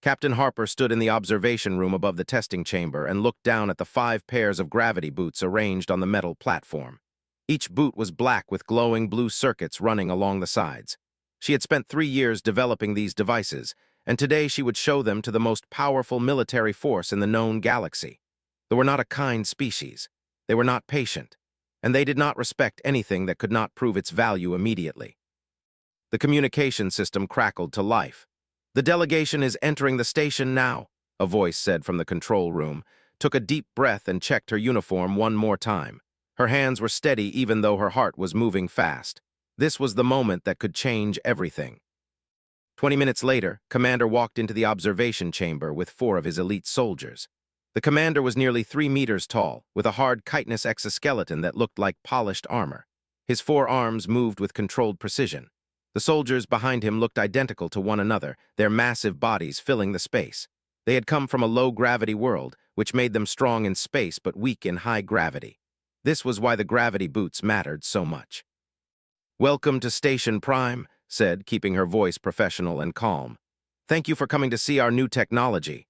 Captain Harper stood in the observation room above the testing chamber and looked down at the 5 pairs of gravity boots arranged on the metal platform. Each boot was black with glowing blue circuits running along the sides. She had spent 3 years developing these devices, and today she would show them to the most powerful military force in the known galaxy. They were not a kind species. They were not patient, and they did not respect anything that could not prove its value immediately. The communication system crackled to life. "The delegation is entering the station now," a voice said from the control room, took a deep breath and checked her uniform one more time. Her hands were steady even though her heart was moving fast. This was the moment that could change everything. 20 minutes later, Commander walked into the observation chamber with 4 of his elite soldiers. The commander was nearly 3 meters tall, with a hard chitinous exoskeleton that looked like polished armor. His 4 arms moved with controlled precision. The soldiers behind him looked identical to one another, their massive bodies filling the space. They had come from a low-gravity world, which made them strong in space but weak in high gravity. This was why the gravity boots mattered so much. "Welcome to Station Prime," said, keeping her voice professional and calm. "Thank you for coming to see our new technology."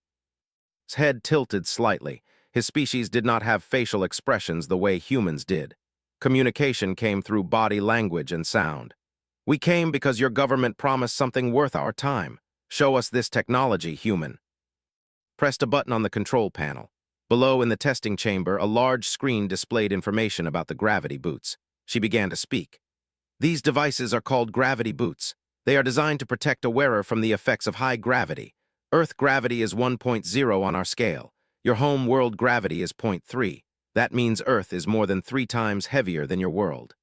His head tilted slightly. His species did not have facial expressions the way humans did. Communication came through body language and sound. "We came because your government promised something worth our time. Show us this technology, human." Pressed a button on the control panel. Below in the testing chamber, a large screen displayed information about the gravity boots. She began to speak. "These devices are called gravity boots. They are designed to protect a wearer from the effects of high gravity. Earth gravity is 1.0 on our scale. Your home world gravity is 0.3. That means Earth is more than 3 times heavier than your world."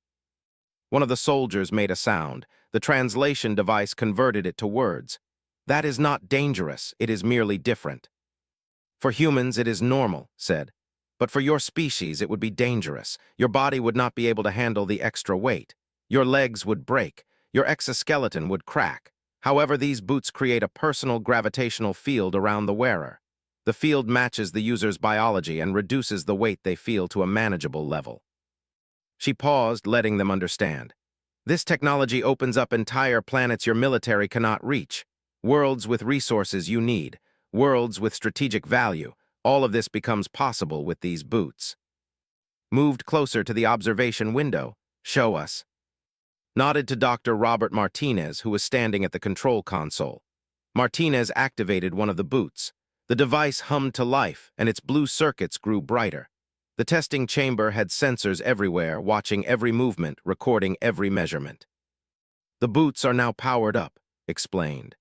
One of the soldiers made a sound. The translation device converted it to words. "That is not dangerous, it is merely different." "For humans, it is normal," said. "But for your species, it would be dangerous. Your body would not be able to handle the extra weight. Your legs would break. Your exoskeleton would crack. However, these boots create a personal gravitational field around the wearer. The field matches the user's biology and reduces the weight they feel to a manageable level." She paused, letting them understand. "This technology opens up entire planets your military cannot reach. Worlds with resources you need. Worlds with strategic value. All of this becomes possible with these boots." Moved closer to the observation window. "Show us." Nodded to Dr. Robert Martinez, who was standing at the control console. Martinez activated one of the boots. The device hummed to life, and its blue circuits grew brighter. The testing chamber had sensors everywhere, watching every movement, recording every measurement. "The boots are now powered up," explained.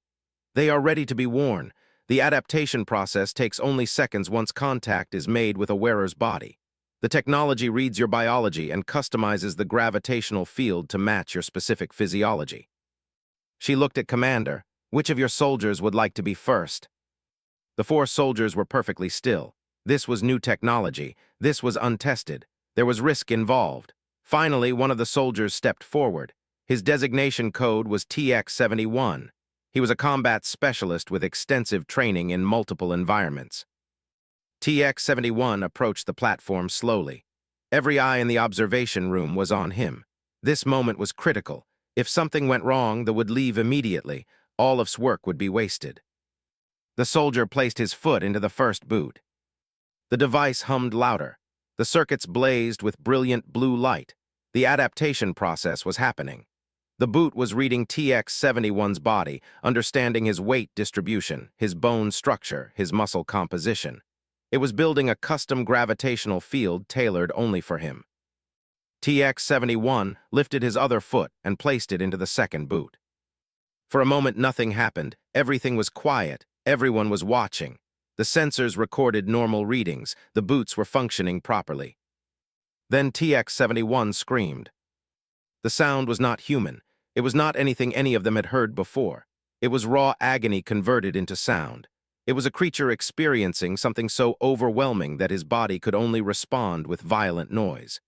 "They are ready to be worn. The adaptation process takes only seconds once contact is made with a wearer's body. The technology reads your biology and customizes the gravitational field to match your specific physiology." She looked at Commander. "Which of your soldiers would like to be first?" The 4 soldiers were perfectly still. This was new technology. This was untested. There was risk involved. Finally, one of the soldiers stepped forward. His designation code was TX-71. He was a combat specialist with extensive training in multiple environments. TX-71 approached the platform slowly. Every eye in the observation room was on him. This moment was critical. If something went wrong, they would leave immediately. All of his work would be wasted. The soldier placed his foot into the first boot. The device hummed louder. The circuits blazed with brilliant blue light. The adaptation process was happening. The boot was reading TX-71's body, understanding his weight distribution, his bone structure, his muscle composition. It was building a custom gravitational field tailored only for him. TX-71 lifted his other foot and placed it into the second boot. For a moment, nothing happened. Everything was quiet. Everyone was watching. The sensors recorded normal readings. The boots were functioning properly. Then TX-71 screamed. The sound was not human. It was not anything any of them had heard before. It was raw agony converted into sound. It was a creature experiencing something so overwhelming that his body could only respond with violent noise.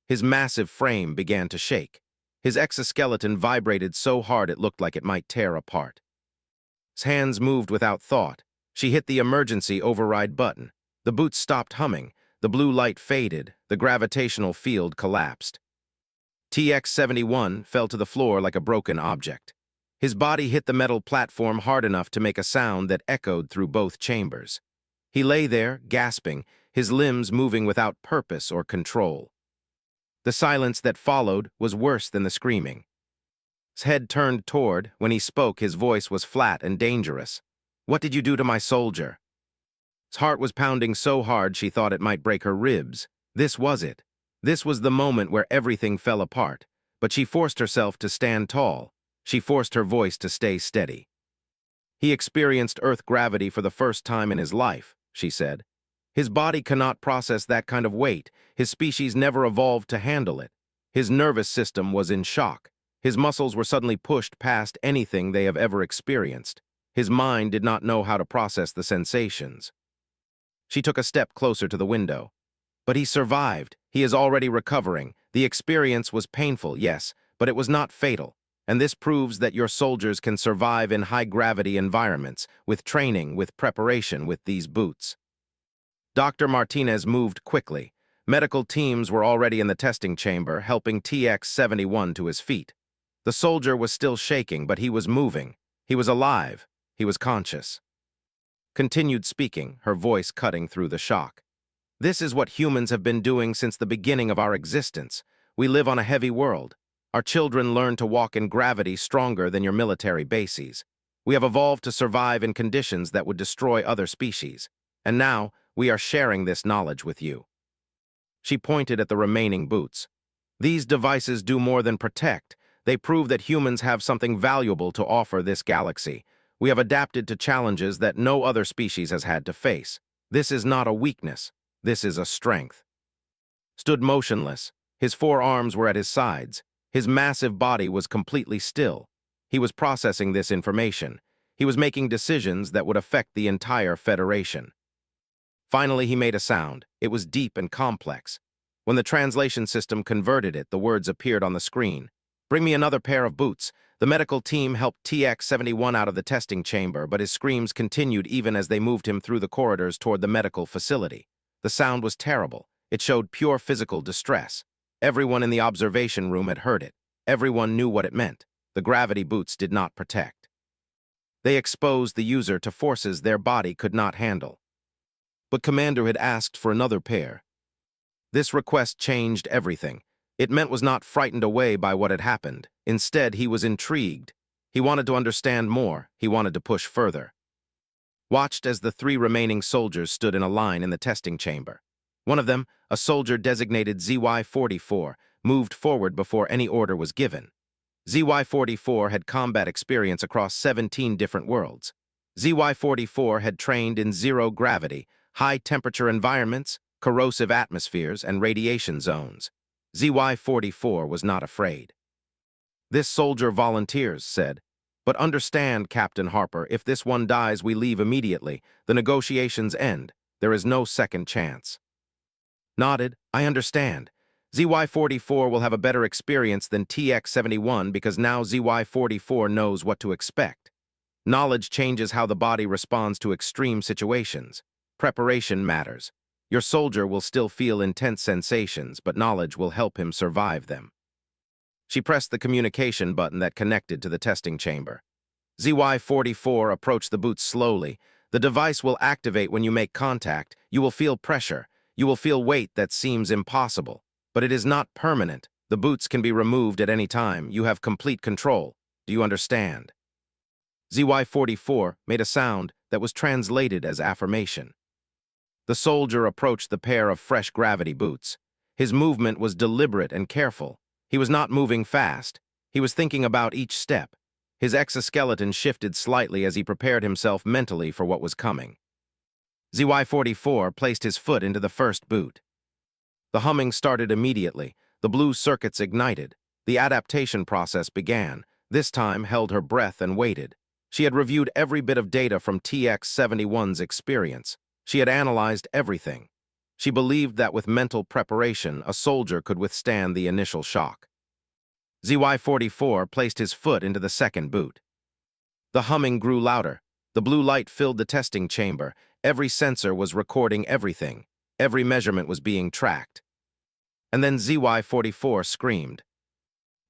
His massive frame began to shake. His exoskeleton vibrated so hard it looked like it might tear apart. His hands moved without thought. She hit the emergency override button. The boots stopped humming. The blue light faded. The gravitational field collapsed. TX-71 fell to the floor like a broken object. His body hit the metal platform hard enough to make a sound that echoed through both chambers. He lay there, gasping, his limbs moving without purpose or control. The silence that followed was worse than the screaming. His head turned toward. When he spoke, his voice was flat and dangerous. "What did you do to my soldier?" His heart was pounding so hard she thought it might break her ribs. This was it. This was the moment where everything fell apart. But she forced herself to stand tall. She forced her voice to stay steady. "He experienced Earth gravity for the first time in his life," she said. "His body cannot process that kind of weight. His species never evolved to handle it. His nervous system was in shock. His muscles were suddenly pushed past anything they have ever experienced. His mind did not know how to process the sensations." She took a step closer to the window. "But he survived. He is already recovering. The experience was painful, yes, but it was not fatal. And this proves that your soldiers can survive in high-gravity environments, with training, with preparation, with these boots." Dr. Martinez moved quickly. Medical teams were already in the testing chamber, helping TX-71 to his feet. The soldier was still shaking, but he was moving. He was alive. He was conscious. Continued speaking, her voice cutting through the shock. "This is what humans have been doing since the beginning of our existence. We live on a heavy world. Our children learn to walk in gravity stronger than your military bases. We have evolved to survive in conditions that would destroy other species. And now, we are sharing this knowledge with you." She pointed at the remaining boots. "These devices do more than protect. They prove that humans have something valuable to offer this galaxy. We have adapted to challenges that no other species has had to face. This is not a weakness. This is a strength." Stood motionless. His forearms were at his sides. His massive body was completely still. He was processing this information. He was making decisions that would affect the entire Federation. Finally, he made a sound. It was deep and complex. When the translation system converted it, the words appeared on the screen. "Bring me another pair of boots." The medical team helped TX-71 out of the testing chamber, but his screams continued even as they moved him through the corridors toward the medical facility. The sound was terrible. It showed pure physical distress. Everyone in the observation room had heard it. Everyone knew what it meant. The gravity boots did not protect. They exposed the user to forces their body could not handle. But Commander had asked for another pair. This request changed everything. It meant was not frightened away by what had happened. Instead, he was intrigued. He wanted to understand more. He wanted to push further. Watched as the 3 remaining soldiers stood in a line in the testing chamber. One of them, a soldier designated ZY-44, moved forward before any order was given. ZY-44 had combat experience across 17 different worlds. ZY-44 had trained in zero-gravity, high-temperature environments, corrosive atmospheres, and radiation zones. ZY-44 was not afraid. "This soldier volunteers," said. "But understand, Captain Harper, if this one dies, we leave immediately. The negotiations end. There is no second chance." Nodded. "I understand. ZY-44 will have a better experience than TX-71 because now ZY-44 knows what to expect. Knowledge changes how the body responds to extreme situations. Preparation matters. Your soldier will still feel intense sensations, but knowledge will help him survive them." She pressed the communication button that connected to the testing chamber. ZY-44 approached the boots slowly. "The device will activate when you make contact. You will feel pressure. You will feel weight that seems impossible. But it is not permanent. The boots can be removed at any time. You have complete control. Do you understand?" ZY-44 made a sound that was translated as affirmation. The soldier approached the pair of fresh gravity boots. His movement was deliberate and careful. He was not moving fast. He was thinking about each step. His exoskeleton shifted slightly as he prepared himself mentally for what was coming. ZY-44 placed his foot into the first boot. The humming started immediately. The blue circuits ignited. The adaptation process began. This time held her breath and waited. She had reviewed every bit of data from TX-71's experience. She had analyzed everything. She believed that with mental preparation, a soldier could withstand the initial shock. ZY-44 placed his foot into the second boot. The humming grew louder. The blue light filled the testing chamber. Every sensor was recording everything. Every measurement was being tracked. And then ZY-44 screamed.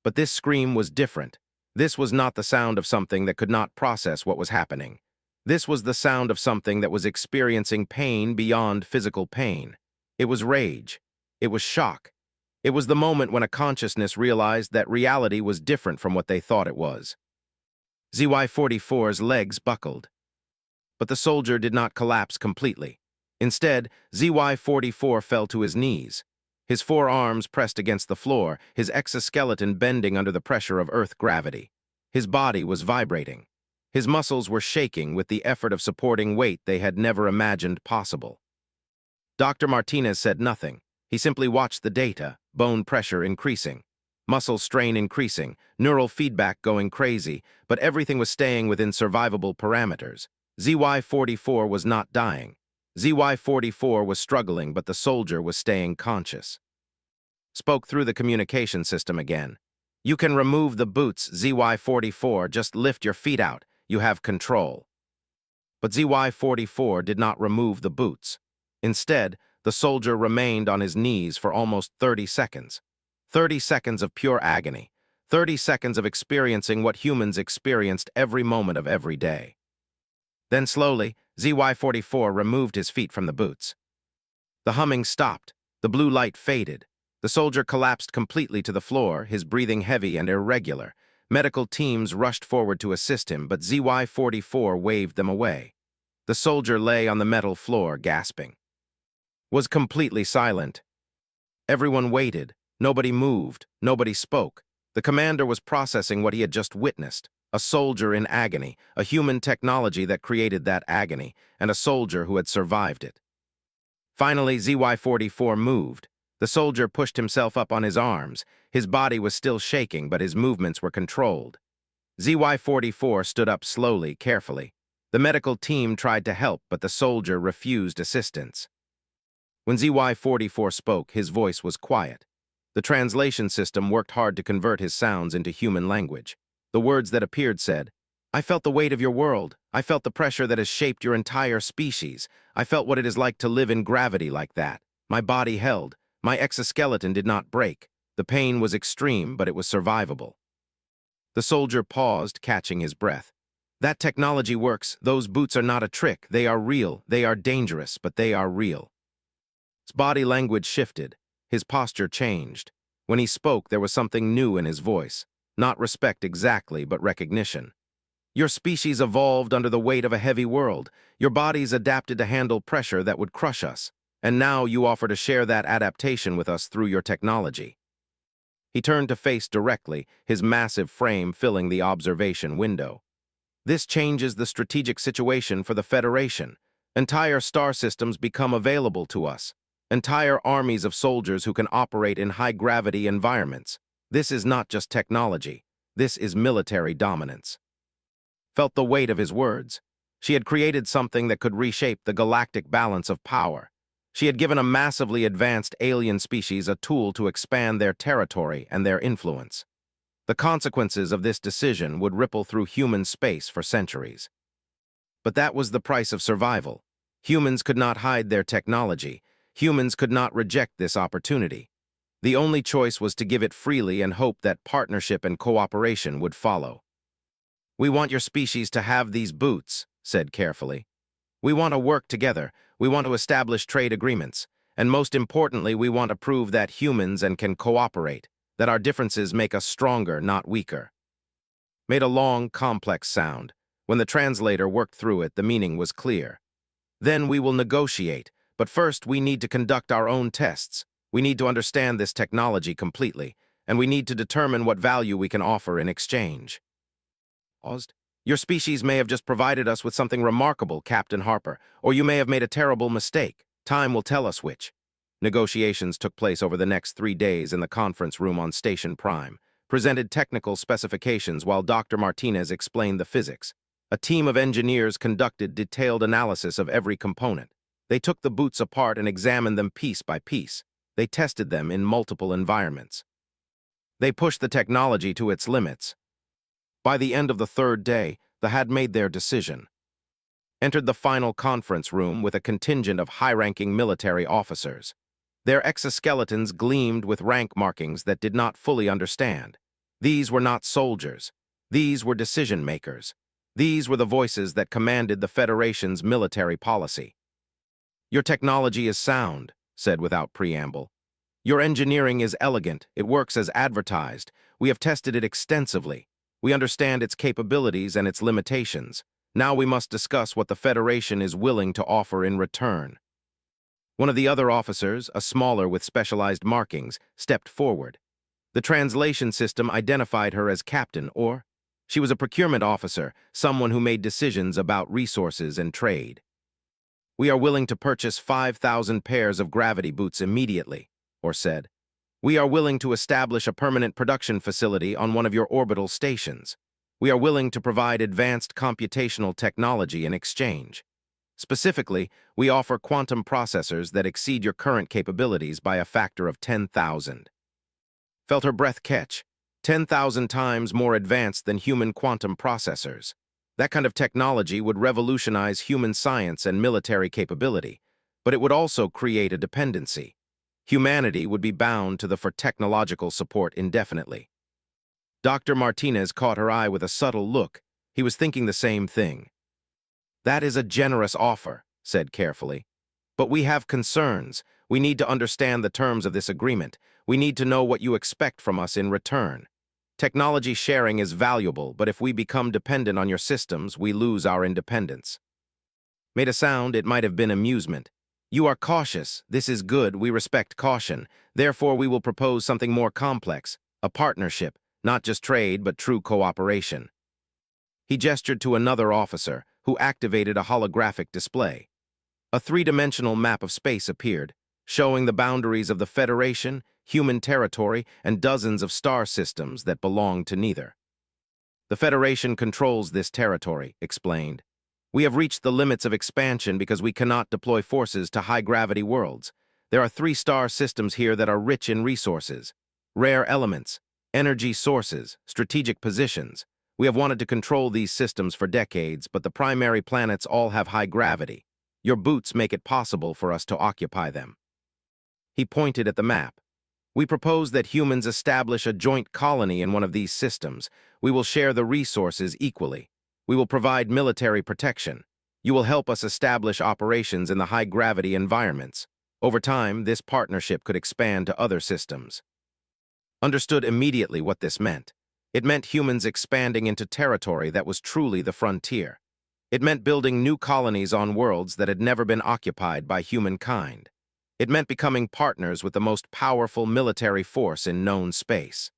But this scream was different. This was not the sound of something that could not process what was happening. This was the sound of something that was experiencing pain beyond physical pain. It was rage. It was shock. It was the moment when a consciousness realized that reality was different from what they thought it was. ZY-44's legs buckled. But the soldier did not collapse completely. Instead, ZY-44 fell to his knees. His forearms pressed against the floor, his exoskeleton bending under the pressure of Earth gravity. His body was vibrating. His muscles were shaking with the effort of supporting weight they had never imagined possible. Dr. Martinez said nothing. He simply watched the data, bone pressure increasing, muscle strain increasing, neural feedback going crazy, but everything was staying within survivable parameters. ZY-44 was not dying. ZY-44 was struggling, but the soldier was staying conscious. Spoke through the communication system again. "You can remove the boots, ZY-44. Just lift your feet out. You have control." But ZY-44 did not remove the boots. Instead, the soldier remained on his knees for almost 30 seconds. 30 seconds of pure agony. 30 seconds of experiencing what humans experienced every moment of every day. Then slowly, ZY-44 removed his feet from the boots. The humming stopped. The blue light faded. The soldier collapsed completely to the floor, his breathing heavy and irregular. Medical teams rushed forward to assist him, but ZY-44 waved them away. The soldier lay on the metal floor, gasping. Was completely silent. Everyone waited. Nobody moved. Nobody spoke. The commander was processing what he had just witnessed. A soldier in agony, a human technology that created that agony, and a soldier who had survived it. Finally, ZY-44 moved. The soldier pushed himself up on his arms. His body was still shaking, but his movements were controlled. ZY-44 stood up slowly, carefully. The medical team tried to help, but the soldier refused assistance. When ZY-44 spoke, his voice was quiet. The translation system worked hard to convert his sounds into human language. The words that appeared said, "I felt the weight of your world. I felt the pressure that has shaped your entire species. I felt what it is like to live in gravity like that. My body held. My exoskeleton did not break. The pain was extreme, but it was survivable." The soldier paused, catching his breath. "That technology works. Those boots are not a trick. They are real. They are dangerous, but they are real." His body language shifted. His posture changed. When he spoke, there was something new in his voice. Not respect exactly, but recognition. "Your species evolved under the weight of a heavy world. Your bodies adapted to handle pressure that would crush us. And now you offer to share that adaptation with us through your technology." He turned to face directly, his massive frame filling the observation window. "This changes the strategic situation for the Federation. Entire star systems become available to us. Entire armies of soldiers who can operate in high-gravity environments. This is not just technology. This is military dominance." Felt the weight of his words. She had created something that could reshape the galactic balance of power. She had given a massively advanced alien species a tool to expand their territory and their influence. The consequences of this decision would ripple through human space for centuries. But that was the price of survival. Humans could not hide their technology. Humans could not reject this opportunity. The only choice was to give it freely and hope that partnership and cooperation would follow. "We want your species to have these boots," said carefully. "We want to work together. We want to establish trade agreements. And most importantly, we want to prove that humans can cooperate, that our differences make us stronger, not weaker." Made a long, complex sound. When the translator worked through it, the meaning was clear. "Then we will negotiate. But first, we need to conduct our own tests. We need to understand this technology completely, and we need to determine what value we can offer in exchange." Paused. "Your species may have just provided us with something remarkable, Captain Harper, or you may have made a terrible mistake. Time will tell us which." Negotiations took place over the next 3 days in the conference room on Station Prime, presented technical specifications while Dr. Martinez explained the physics. A team of engineers conducted detailed analysis of every component. They took the boots apart and examined them piece by piece. They tested them in multiple environments. They pushed the technology to its limits. By the end of the 3rd day, they had made their decision. Entered the final conference room with a contingent of high-ranking military officers. Their exoskeletons gleamed with rank markings that did not fully understand. These were not soldiers. These were decision makers. These were the voices that commanded the Federation's military policy. "Your technology is sound," said without preamble. "Your engineering is elegant. It works as advertised. We have tested it extensively. We understand its capabilities and its limitations. Now we must discuss what the Federation is willing to offer in return." One of the other officers, a smaller with specialized markings, stepped forward. The translation system identified her as captain, or she was a procurement officer, someone who made decisions about resources and trade. "We are willing to purchase 5,000 pairs of gravity boots immediately," or said. "We are willing to establish a permanent production facility on one of your orbital stations. We are willing to provide advanced computational technology in exchange. Specifically, we offer quantum processors that exceed your current capabilities by a factor of 10,000. Felt her breath catch. 10,000 times more advanced than human quantum processors. That kind of technology would revolutionize human science and military capability, but it would also create a dependency. Humanity would be bound to the for technological support indefinitely. Dr. Martinez caught her eye with a subtle look. He was thinking the same thing. "That is a generous offer," said carefully. "But we have concerns. We need to understand the terms of this agreement. We need to know what you expect from us in return. Technology sharing is valuable, but if we become dependent on your systems, we lose our independence." Made a sound, it might have been amusement. "You are cautious. This is good. We respect caution. Therefore, we will propose something more complex, a partnership, not just trade, but true cooperation." He gestured to another officer, who activated a holographic display. A three-dimensional map of space appeared, showing the boundaries of the Federation, human territory, and dozens of star systems that belonged to neither. "The Federation controls this territory," explained. "We have reached the limits of expansion because we cannot deploy forces to high-gravity worlds. There are 3 star systems here that are rich in resources, rare elements, energy sources, strategic positions. We have wanted to control these systems for decades, but the primary planets all have high gravity. Your boots make it possible for us to occupy them." He pointed at the map. "We propose that humans establish a joint colony in one of these systems. We will share the resources equally. We will provide military protection. You will help us establish operations in the high-gravity environments. Over time, this partnership could expand to other systems." Understood immediately what this meant. It meant humans expanding into territory that was truly the frontier. It meant building new colonies on worlds that had never been occupied by humankind. It meant becoming partners with the most powerful military force in known space.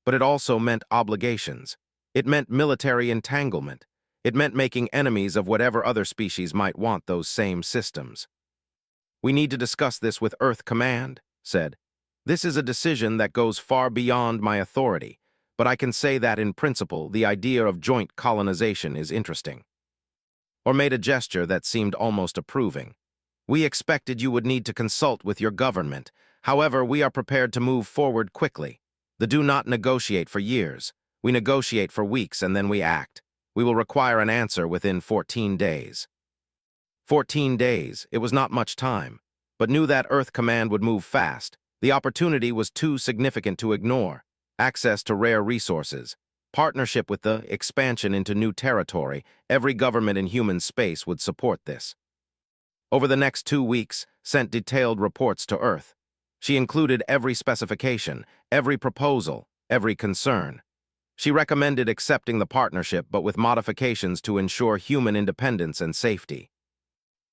But it also meant obligations. It meant military entanglement. It meant making enemies of whatever other species might want those same systems. "We need to discuss this with Earth Command," said. "This is a decision that goes far beyond my authority, but I can say that in principle, the idea of joint colonization is interesting." Or made a gesture that seemed almost approving. "We expected you would need to consult with your government. However, we are prepared to move forward quickly. The do not negotiate for years. We negotiate for weeks and then we act. We will require an answer within 14 days. 14 days, it was not much time, but knew that Earth Command would move fast. The opportunity was too significant to ignore. Access to rare resources. Partnership with the expansion into new territory. Every government in human space would support this. Over the next 2 weeks, sent detailed reports to Earth. She included every specification, every proposal, every concern. She recommended accepting the partnership but with modifications to ensure human independence and safety.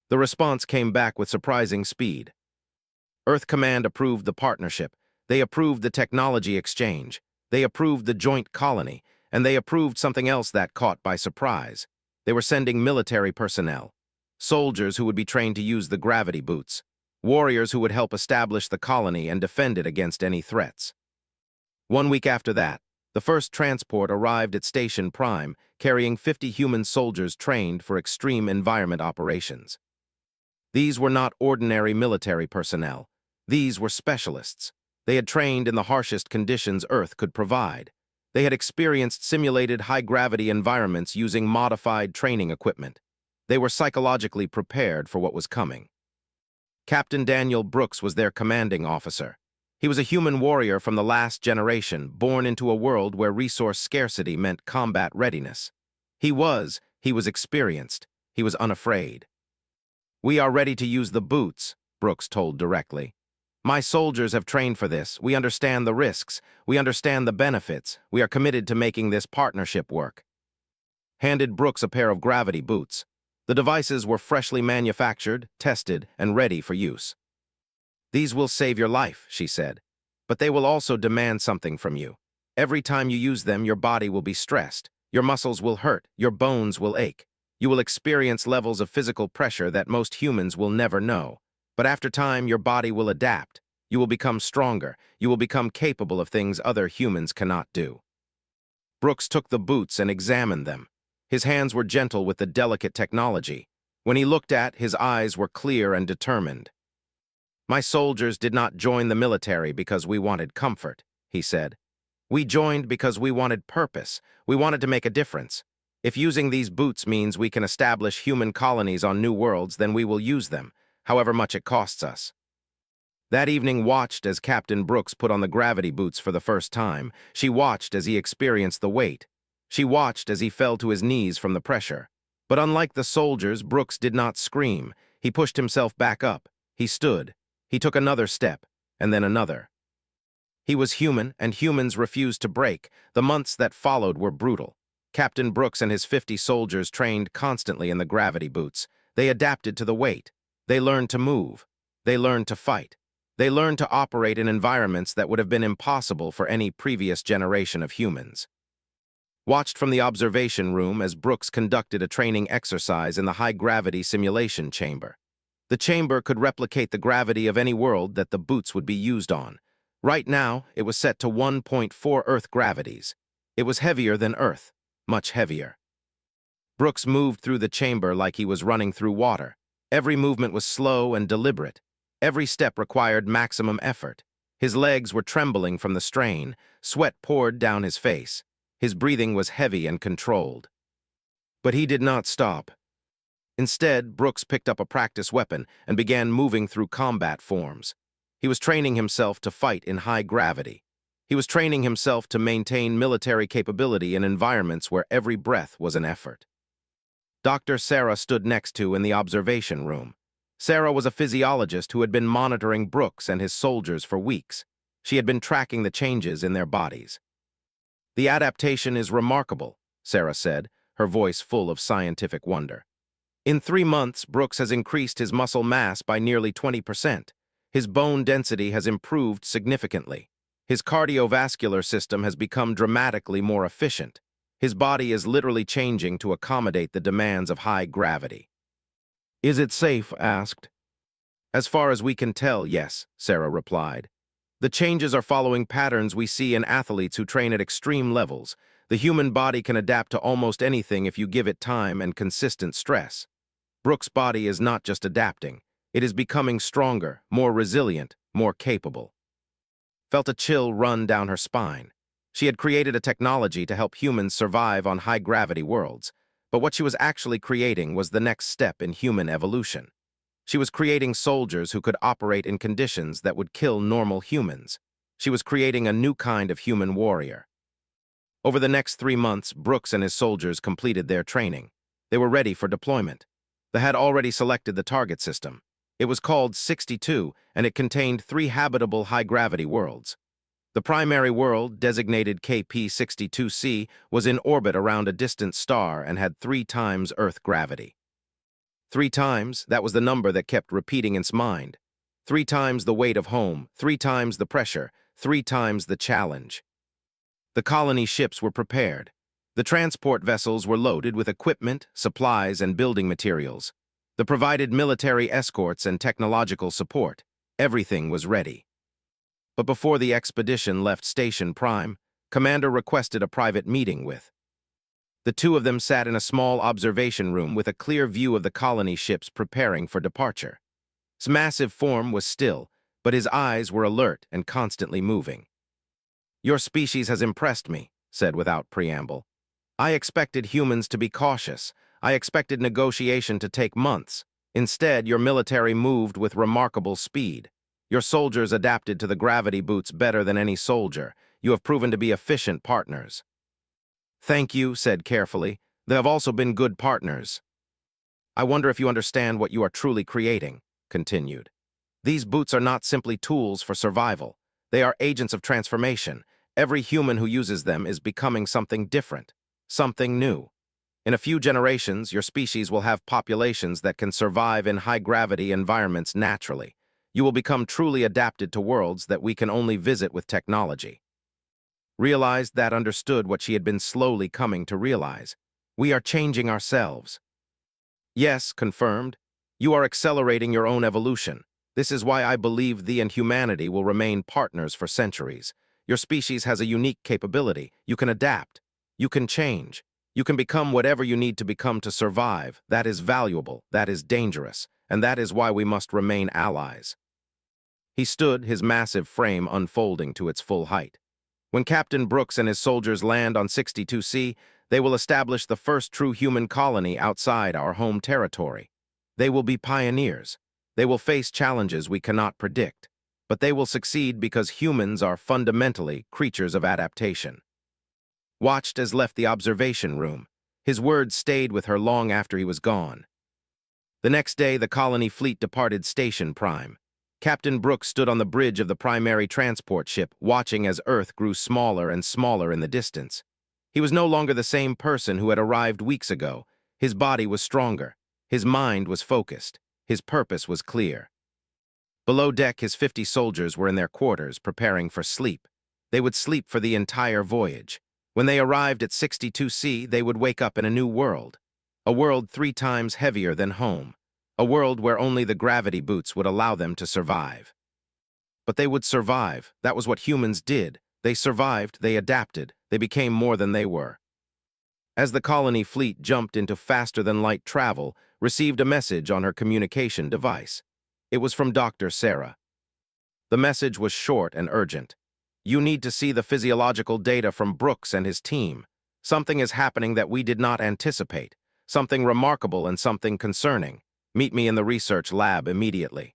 The response came back with surprising speed. Earth Command approved the partnership. They approved the technology exchange. They approved the joint colony. And they approved something else that caught by surprise. They were sending military personnel. Soldiers who would be trained to use the gravity boots. Warriors who would help establish the colony and defend it against any threats. 1 week after that, the first transport arrived at Station Prime, carrying 50 human soldiers trained for extreme environment operations. These were not ordinary military personnel. These were specialists. They had trained in the harshest conditions Earth could provide. They had experienced simulated high-gravity environments using modified training equipment. They were psychologically prepared for what was coming. Captain Daniel Brooks was their commanding officer. He was a human warrior from the last generation, born into a world where resource scarcity meant combat readiness. He was experienced. He was unafraid. "We are ready to use the boots," Brooks told directly. "My soldiers have trained for this. We understand the risks. We understand the benefits. We are committed to making this partnership work." Handed Brooks a pair of gravity boots. The devices were freshly manufactured, tested, and ready for use. "These will save your life," she said, "but they will also demand something from you. Every time you use them, your body will be stressed. Your muscles will hurt. Your bones will ache. You will experience levels of physical pressure that most humans will never know. But after time, your body will adapt. You will become stronger. You will become capable of things other humans cannot do." Brooks took the boots and examined them. His hands were gentle with the delicate technology. When he looked at, his eyes were clear and determined. "My soldiers did not join the military because we wanted comfort," he said. "We joined because we wanted purpose. We wanted to make a difference. If using these boots means we can establish human colonies on new worlds, then we will use them, however much it costs us." That evening watched as Captain Brooks put on the gravity boots for the first time. She watched as he experienced the weight. She watched as he fell to his knees from the pressure. But unlike the soldiers, Brooks did not scream. He pushed himself back up. He stood. He took another step, and then another. He was human, and humans refused to break. The months that followed were brutal. Captain Brooks and his 50 soldiers trained constantly in the gravity boots. They adapted to the weight. They learned to move. They learned to fight. They learned to operate in environments that would have been impossible for any previous generation of humans. Watched from the observation room as Brooks conducted a training exercise in the high-gravity simulation chamber. The chamber could replicate the gravity of any world that the boots would be used on. Right now, it was set to 1.4 Earth gravities. It was heavier than Earth, much heavier. Brooks moved through the chamber like he was running through water. Every movement was slow and deliberate. Every step required maximum effort. His legs were trembling from the strain. Sweat poured down his face. His breathing was heavy and controlled. But he did not stop. Instead, Brooks picked up a practice weapon and began moving through combat forms. He was training himself to fight in high gravity. He was training himself to maintain military capability in environments where every breath was an effort. Dr. Sarah stood next to in the observation room. Sarah was a physiologist who had been monitoring Brooks and his soldiers for weeks. She had been tracking the changes in their bodies. "The adaptation is remarkable," Sarah said, her voice full of scientific wonder. "In 3 months, Brooks has increased his muscle mass by nearly 20%. His bone density has improved significantly. His cardiovascular system has become dramatically more efficient. His body is literally changing to accommodate the demands of high gravity." "Is it safe?" asked. "As far as we can tell, yes," Sarah replied. "The changes are following patterns we see in athletes who train at extreme levels. The human body can adapt to almost anything if you give it time and consistent stress. Brooks' body is not just adapting. It is becoming stronger, more resilient, more capable." Felt a chill run down her spine. She had created a technology to help humans survive on high-gravity worlds, but what she was actually creating was the next step in human evolution. She was creating soldiers who could operate in conditions that would kill normal humans. She was creating a new kind of human warrior. Over the next 3 months, Brooks and his soldiers completed their training. They were ready for deployment. They had already selected the target system. It was called 62, and it contained 3 habitable high-gravity worlds. The primary world, designated KP-62C, was in orbit around a distant star and had 3 times Earth gravity. 3 times, that was the number that kept repeating in its mind. 3 times the weight of home, 3 times the pressure, 3 times the challenge. The colony ships were prepared. The transport vessels were loaded with equipment, supplies, and building materials. They provided military escorts and technological support. Everything was ready. But before the expedition left Station Prime, Commander requested a private meeting with. The 2 of them sat in a small observation room with a clear view of the colony ships preparing for departure. His massive form was still, but his eyes were alert and constantly moving. "Your species has impressed me," said without preamble. "I expected humans to be cautious. I expected negotiation to take months. Instead, your military moved with remarkable speed. Your soldiers adapted to the gravity boots better than any soldier. You have proven to be efficient partners." "Thank you," said carefully. "They have also been good partners." "I wonder if you understand what you are truly creating," continued. "These boots are not simply tools for survival. They are agents of transformation. Every human who uses them is becoming something different, something new. In a few generations, your species will have populations that can survive in high-gravity environments naturally. You will become truly adapted to worlds that we can only visit with technology." Realized that understood what she had been slowly coming to realize. We are changing ourselves. "Yes," confirmed. "You are accelerating your own evolution. This is why I believe thee and humanity will remain partners for centuries. Your species has a unique capability. You can adapt. You can change. You can become whatever you need to become to survive. That is valuable. That is dangerous. And that is why we must remain allies." He stood, his massive frame unfolding to its full height. "When Captain Brooks and his soldiers land on 62C, they will establish the first true human colony outside our home territory. They will be pioneers. They will face challenges we cannot predict. But they will succeed because humans are fundamentally creatures of adaptation." Watched as left the observation room. His words stayed with her long after he was gone. The next day, the colony fleet departed Station Prime. Captain Brooks stood on the bridge of the primary transport ship, watching as Earth grew smaller and smaller in the distance. He was no longer the same person who had arrived weeks ago. His body was stronger. His mind was focused. His purpose was clear. Below deck, his 50 soldiers were in their quarters, preparing for sleep. They would sleep for the entire voyage. When they arrived at 62C, they would wake up in a new world. A world 3 times heavier than home. A world where only the gravity boots would allow them to survive. But they would survive. That was what humans did. They survived, they adapted, they became more than they were. As the colony fleet jumped into faster-than-light travel, received a message on her communication device. It was from Dr. Sarah. The message was short and urgent. "You need to see the physiological data from Brooks and his team. Something is happening that we did not anticipate. Something remarkable and something concerning. Meet me in the research lab immediately."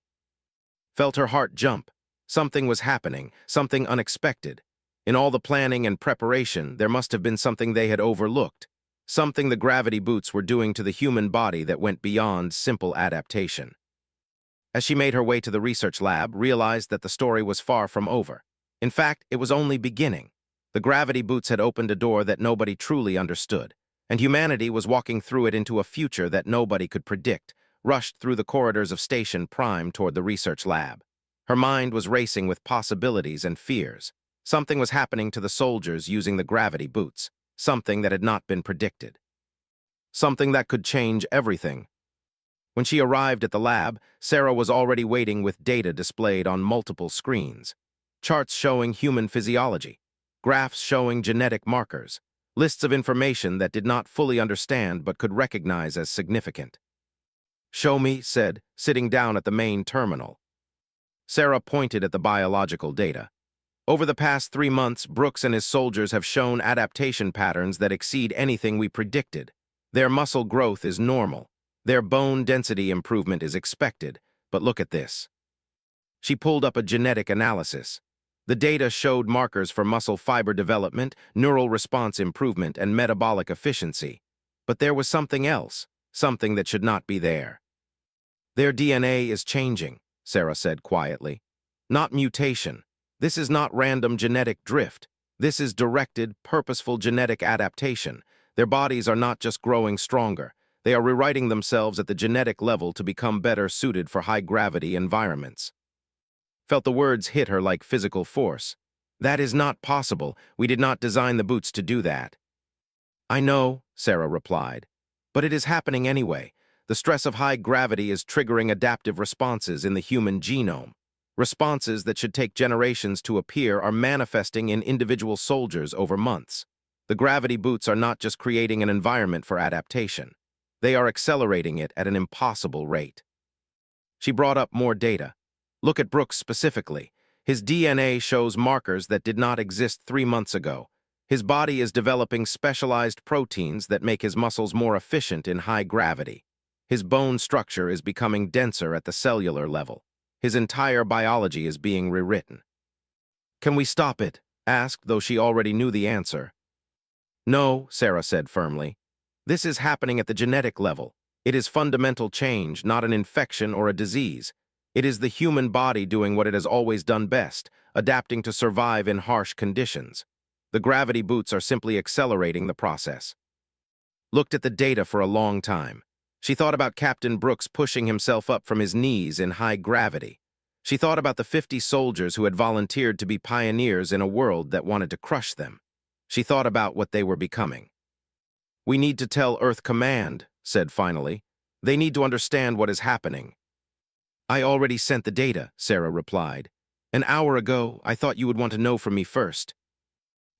Felt her heart jump. Something was happening, something unexpected. In all the planning and preparation, there must have been something they had overlooked. Something the gravity boots were doing to the human body that went beyond simple adaptation. As she made her way to the research lab, realized that the story was far from over. In fact, it was only beginning. The gravity boots had opened a door that nobody truly understood, and humanity was walking through it into a future that nobody could predict, rushed through the corridors of Station Prime toward the research lab. Her mind was racing with possibilities and fears. Something was happening to the soldiers using the gravity boots, something that had not been predicted. Something that could change everything. When she arrived at the lab, Sarah was already waiting with data displayed on multiple screens. Charts showing human physiology, graphs showing genetic markers, lists of information that did not fully understand but could recognize as significant. "Show me," said, sitting down at the main terminal. Sarah pointed at the biological data. "Over the past 3 months, Brooks and his soldiers have shown adaptation patterns that exceed anything we predicted. Their muscle growth is normal. Their bone density improvement is expected. But look at this." She pulled up a genetic analysis. The data showed markers for muscle fiber development, neural response improvement, and metabolic efficiency. But there was something else, something that should not be there. "Their DNA is changing," Sarah said quietly. "Not mutation. This is not random genetic drift. This is directed, purposeful genetic adaptation. Their bodies are not just growing stronger. They are rewriting themselves at the genetic level to become better suited for high-gravity environments." Felt the words hit her like physical force. "That is not possible. We did not design the boots to do that." "I know," Sarah replied. "But it is happening anyway. The stress of high gravity is triggering adaptive responses in the human genome. Responses that should take generations to appear are manifesting in individual soldiers over months. The gravity boots are not just creating an environment for adaptation. They are accelerating it at an impossible rate." She brought up more data. "Look at Brooks specifically. His DNA shows markers that did not exist 3 months ago. His body is developing specialized proteins that make his muscles more efficient in high gravity. His bone structure is becoming denser at the cellular level. His entire biology is being rewritten. Can we stop it? Asked, though she already knew the answer. No, Sarah said firmly. This is happening at the genetic level. It is fundamental change, not an infection or a disease. It is the human body doing what it has always done best, adapting to survive in harsh conditions. The gravity boots are simply accelerating the process. Looked at the data for a long time. She thought about Captain Brooks pushing himself up from his knees in high gravity. She thought about the 50 soldiers who had volunteered to be pioneers in a world that wanted to crush them. She thought about what they were becoming. We need to tell Earth Command, said finally. They need to understand what is happening. I already sent the data, Sarah replied. An hour ago, I thought you would want to know from me first.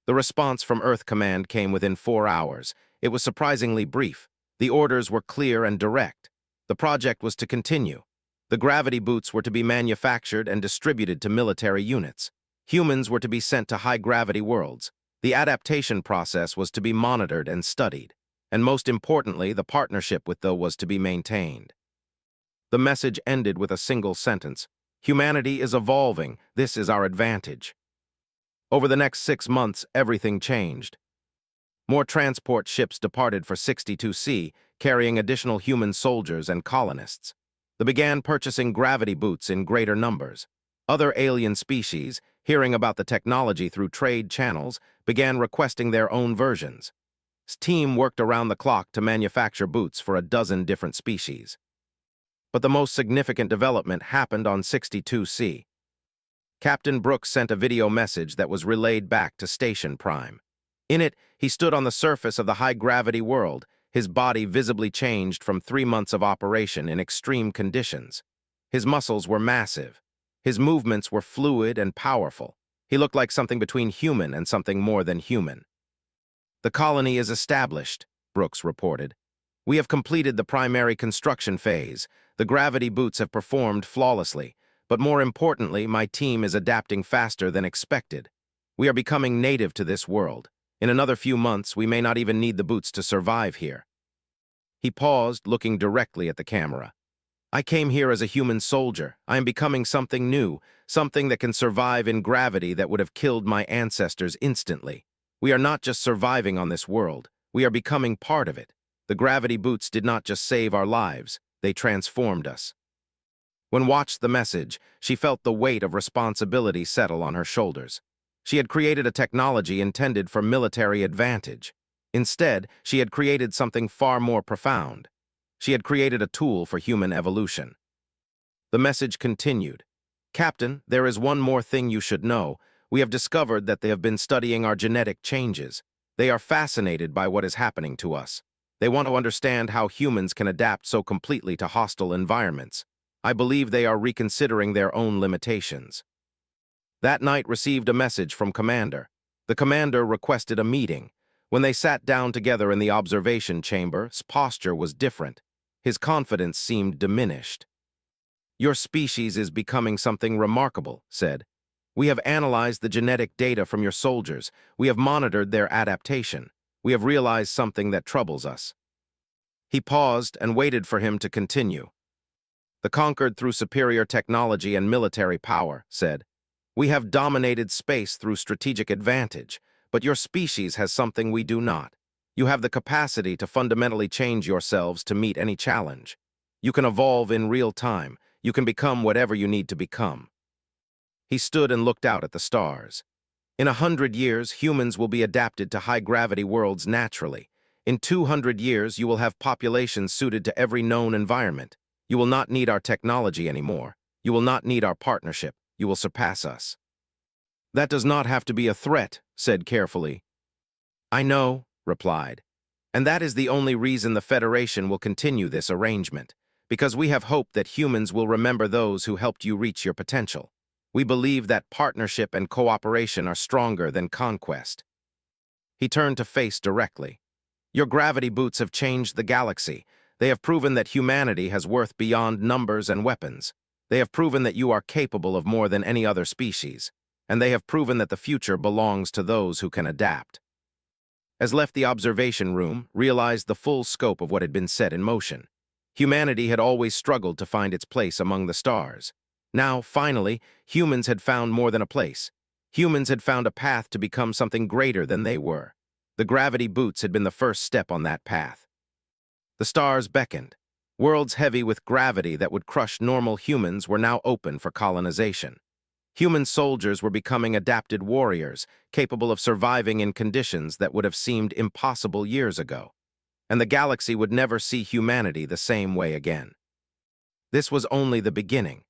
The response from Earth Command came within 4 hours. It was surprisingly brief. The orders were clear and direct. The project was to continue. The gravity boots were to be manufactured and distributed to military units. Humans were to be sent to high-gravity worlds. The adaptation process was to be monitored and studied. And most importantly, the partnership with them was to be maintained. The message ended with a single sentence. Humanity is evolving. This is our advantage. Over the next 6 months, everything changed. More transport ships departed for 62C, carrying additional human soldiers and colonists. They began purchasing gravity boots in greater numbers. Other alien species, hearing about the technology through trade channels, began requesting their own versions. His team worked around the clock to manufacture boots for a dozen different species. But the most significant development happened on 62C. Captain Brooks sent a video message that was relayed back to Station Prime. In it, he stood on the surface of the high-gravity world, his body visibly changed from 3 months of operation in extreme conditions. His muscles were massive. His movements were fluid and powerful. He looked like something between human and something more than human. The colony is established, Brooks reported. We have completed the primary construction phase. The gravity boots have performed flawlessly. But more importantly, my team is adapting faster than expected. We are becoming native to this world. In another few months, we may not even need the boots to survive here. He paused, looking directly at the camera. I came here as a human soldier. I am becoming something new, something that can survive in gravity that would have killed my ancestors instantly. We are not just surviving on this world. We are becoming part of it. The gravity boots did not just save our lives. They transformed us. When watched the message, she felt the weight of responsibility settle on her shoulders. She had created a technology intended for military advantage. Instead, she had created something far more profound. She had created a tool for human evolution. The message continued. Captain, there is one more thing you should know. We have discovered that they have been studying our genetic changes. They are fascinated by what is happening to us. They want to understand how humans can adapt so completely to hostile environments. I believe they are reconsidering their own limitations. That night received a message from Commander. The Commander requested a meeting. When they sat down together in the observation chamber, his posture was different. His confidence seemed diminished. Your species is becoming something remarkable, said. We have analyzed the genetic data from your soldiers. We have monitored their adaptation. We have realized something that troubles us. He paused and waited for him to continue. The conquered through superior technology and military power, said. We have dominated space through strategic advantage, but your species has something we do not. You have the capacity to fundamentally change yourselves to meet any challenge. You can evolve in real time. You can become whatever you need to become. He stood and looked out at the stars. In 100 years, humans will be adapted to high-gravity worlds naturally. In 200 years, you will have populations suited to every known environment. You will not need our technology anymore. You will not need our partnership. You will surpass us. That does not have to be a threat, said carefully. I know, replied. And that is the only reason the Federation will continue this arrangement, because we have hope that humans will remember those who helped you reach your potential. We believe that partnership and cooperation are stronger than conquest. He turned to face directly. Your gravity boots have changed the galaxy. They have proven that humanity has worth beyond numbers and weapons. They have proven that you are capable of more than any other species. And they have proven that the future belongs to those who can adapt. As left the observation room, realized the full scope of what had been set in motion. Humanity had always struggled to find its place among the stars. Now, finally, humans had found more than a place. Humans had found a path to become something greater than they were. The gravity boots had been the first step on that path. The stars beckoned. Worlds heavy with gravity that would crush normal humans were now open for colonization. Human soldiers were becoming adapted warriors, capable of surviving in conditions that would have seemed impossible years ago. And the galaxy would never see humanity the same way again. This was only the beginning.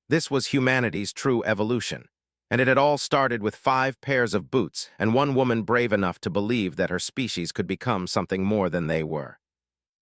This was humanity's true evolution. And it had all started with 5 pairs of boots and one woman brave enough to believe that her species could become something more than they were.